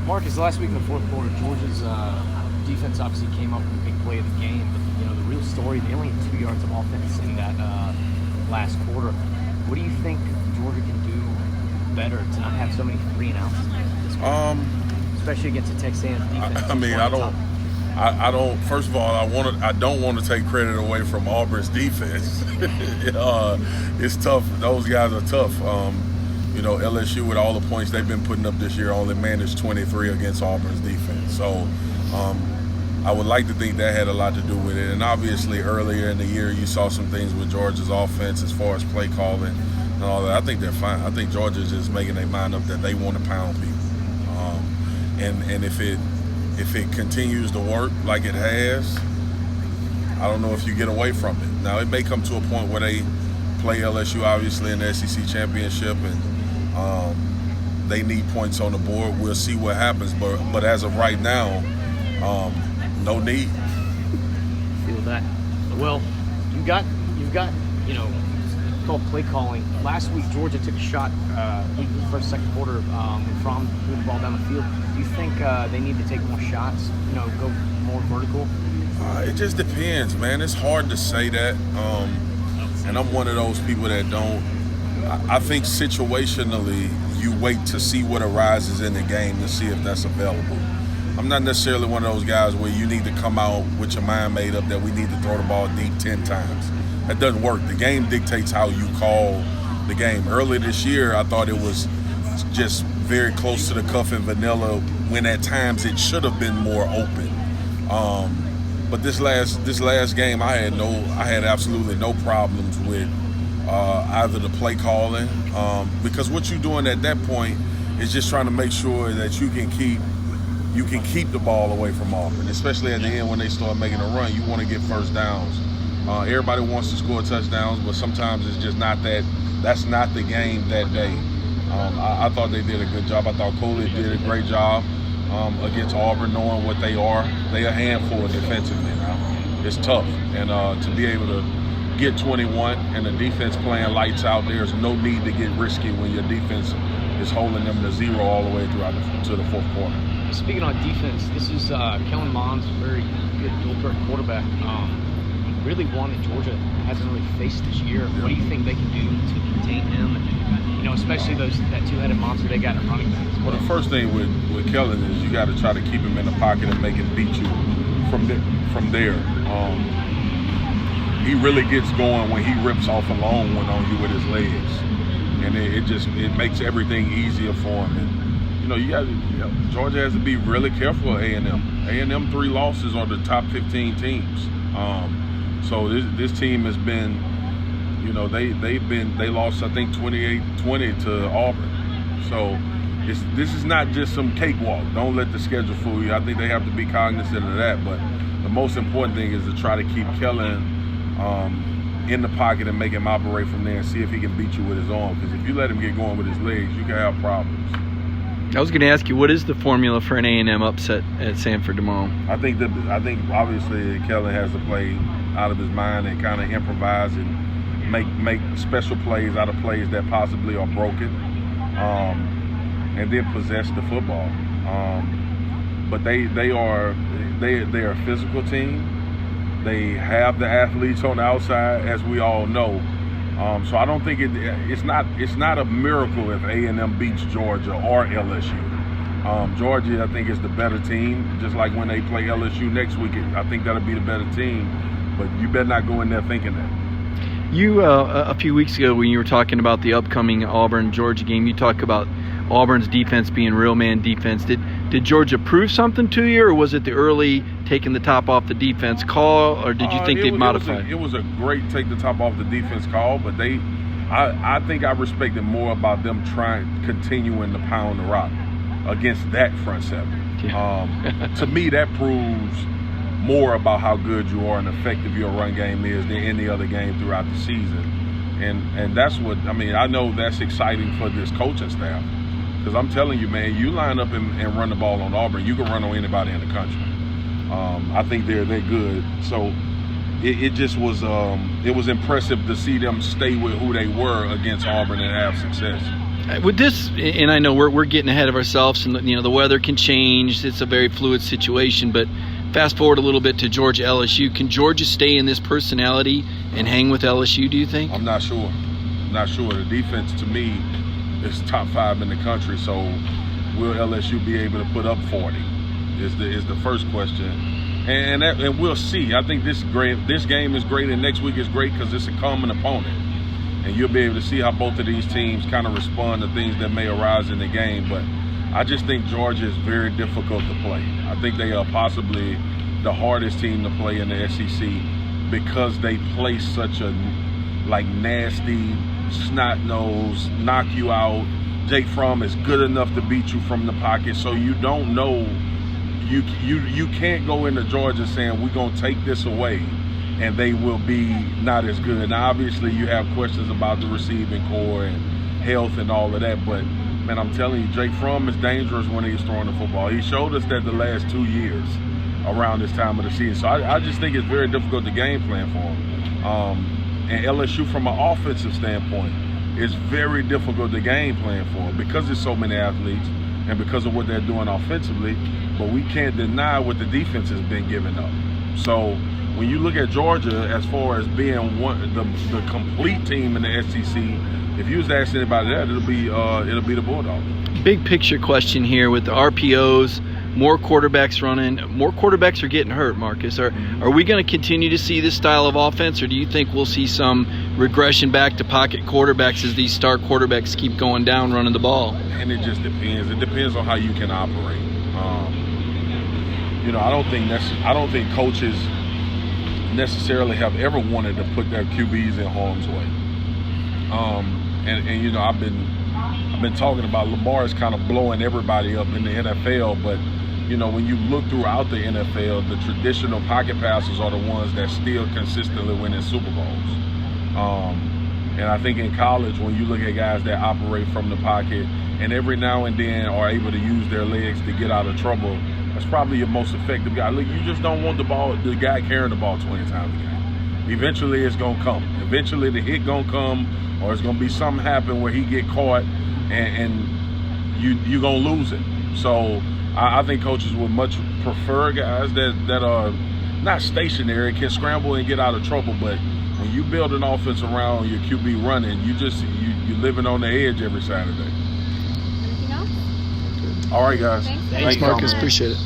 Marcus, last week in the fourth quarter, Georgia's defense obviously came up with a big play of the game, but the real story, they only had 2 yards of offense in that last quarter. What do you think Georgia can do better to not have so many 3 and outs this week? Especially against a Texas defense. I don't. First of all, I don't want to take credit away from Auburn's defense. It's tough. Those guys are tough. LSU with all the points they've been putting up this year only managed 23 against Auburn's defense. So I would like to think that had a lot to do with it. And obviously earlier in the year you saw some things with Georgia's offense as far as play calling and all that. I think they're fine. I think Georgia's just making their mind up that they want to pound people. And if it continues to work like it has, I don't know if you get away from it. Now, it may come to a point where they play LSU, obviously, in the SEC championship, and they need points on the board. We'll see what happens. But as of right now, no need. Feel that. Well, you've got called play calling. Last week, Georgia took a shot in the first, second quarter from moving the ball down the field. Do you think they need to take more shots, go more vertical? It just depends, man. It's hard to say that. And I'm one of those people that don't. I think situationally, you wait to see what arises in the game to see if that's available. I'm not necessarily one of those guys where you need to come out with your mind made up that we need to throw the ball deep 10 times. That doesn't work. The game dictates how you call the game. Earlier this year, I thought it was just very close to the cuff and vanilla when at times it should have been more open. But this last game, I had absolutely no problems with either the play calling because what you're doing at that point is just trying to make sure that you can keep the ball away from Auburn, especially at the end when they start making a run. You want to get first downs. Everybody wants to score touchdowns, but sometimes it's just not that. That's not the game that day. I thought they did a good job. I thought Coley did a great job against Auburn, knowing what they are. They're a handful defensively now. It's tough, and to be able to get 21 and the defense playing lights out, there's no need to get risky when your defense is holding them to 0 all the way throughout to the fourth quarter. Speaking on defense, this is Kellen Mond's very good dual-threat quarterback. Really one that Georgia hasn't really faced this year. What do you think they can do to contain him, and especially that two-headed monster they got in running backs? Well, the first thing with Kellen is you got to try to keep him in the pocket and make him beat you from there. He really gets going when he rips off a long one on you with his legs, and it makes everything easier for him. And Georgia has to be really careful of A&M. A&M 3 losses are the top 15 teams. So this team has been, they lost I think 28-20 to Auburn. So this is not just some cakewalk. Don't let the schedule fool you. I think they have to be cognizant of that. But the most important thing is to try to keep Kellen in the pocket and make him operate from there and see if he can beat you with his arm. Because if you let him get going with his legs, you can have problems. I was going to ask you, what is the formula for an A&M upset at Sanford tomorrow? I think obviously Kellen has to play out of his mind and kind of improvise and make special plays out of plays that possibly are broken, and then possess the football. But they're a physical team. They have the athletes on the outside, as we all know. So I don't think it's not a miracle if A&M beats Georgia or LSU. Georgia, I think, is the better team. Just like when they play LSU next week, I think that'll be the better team. But you better not go in there thinking that. You a few weeks ago when you were talking about the upcoming Auburn-Georgia game, you talked about Auburn's defense being real man defense. Did Georgia prove something to you, or was it the early taking the top off the defense call, or did you think they'd modify? It was a great take the top off the defense call, but I think I respected more about them continuing to pound the rock against that front seven. Yeah. To me, that proves more about how good you are and effective your run game is than any other game throughout the season. And that's what, I know that's exciting for this coaching staff. Because I'm telling you, man, you line up and run the ball on Auburn, you can run on anybody in the country. I think they're good. So it just was it was impressive to see them stay with who they were against Auburn and have success. With this, and I know we're getting ahead of ourselves, and the weather can change. It's a very fluid situation. But fast forward a little bit to Georgia LSU. Can Georgia stay in this personality and hang with LSU? Do you think? I'm not sure. The defense to me is top 5 in the country. So will LSU be able to put up 40? Is the first question, and we'll see. I think this game is great, and next week is great because it's a common opponent. And you'll be able to see how both of these teams kind of respond to things that may arise in the game. But I just think Georgia is very difficult to play. I think they are possibly the hardest team to play in the SEC because they play such a nasty, snot-nosed, knock you out. Jake Fromm is good enough to beat you from the pocket, so you don't know. You can't go into Georgia saying we're going to take this away and they will be not as good. Now, obviously, you have questions about the receiving core and health and all of that, but, man, I'm telling you, Jake Fromm is dangerous when he's throwing the football. He showed us that the last 2 years around this time of the season. So I just think it's very difficult to game plan for him. And LSU, from an offensive standpoint, is very difficult to game plan for because there's so many athletes and because of what they're doing offensively, but we can't deny what the defense has been giving up. So when you look at Georgia as far as being the complete team in the SEC, if you was to ask anybody that, it'll be the Bulldogs. Big picture question here with the RPOs, more quarterbacks running, more quarterbacks are getting hurt, Marcus. Are we going to continue to see this style of offense, or do you think we'll see some regression back to pocket quarterbacks as these star quarterbacks keep going down running the ball? And it just depends. It depends on how you can operate. I don't think coaches necessarily have ever wanted to put their QBs in harm's way. I've been talking about Lamar's kind of blowing everybody up in the NFL, but when you look throughout the NFL, the traditional pocket passers are the ones that still consistently win in Super Bowls. And I think in college, when you look at guys that operate from the pocket and every now and then are able to use their legs to get out of trouble, that's probably your most effective guy. Look, you just don't want the guy carrying the ball 20 times a game. Eventually it's going to come. Eventually the hit going to come, or it's going to be something happen where he get caught and you're going to lose it. So I think coaches would much prefer guys that are not stationary, can scramble and get out of trouble, but when you build an offense around your QB running, you're living on the edge every Saturday. Anything else? All right, guys. Thanks. Thanks, Marcus. Appreciate it.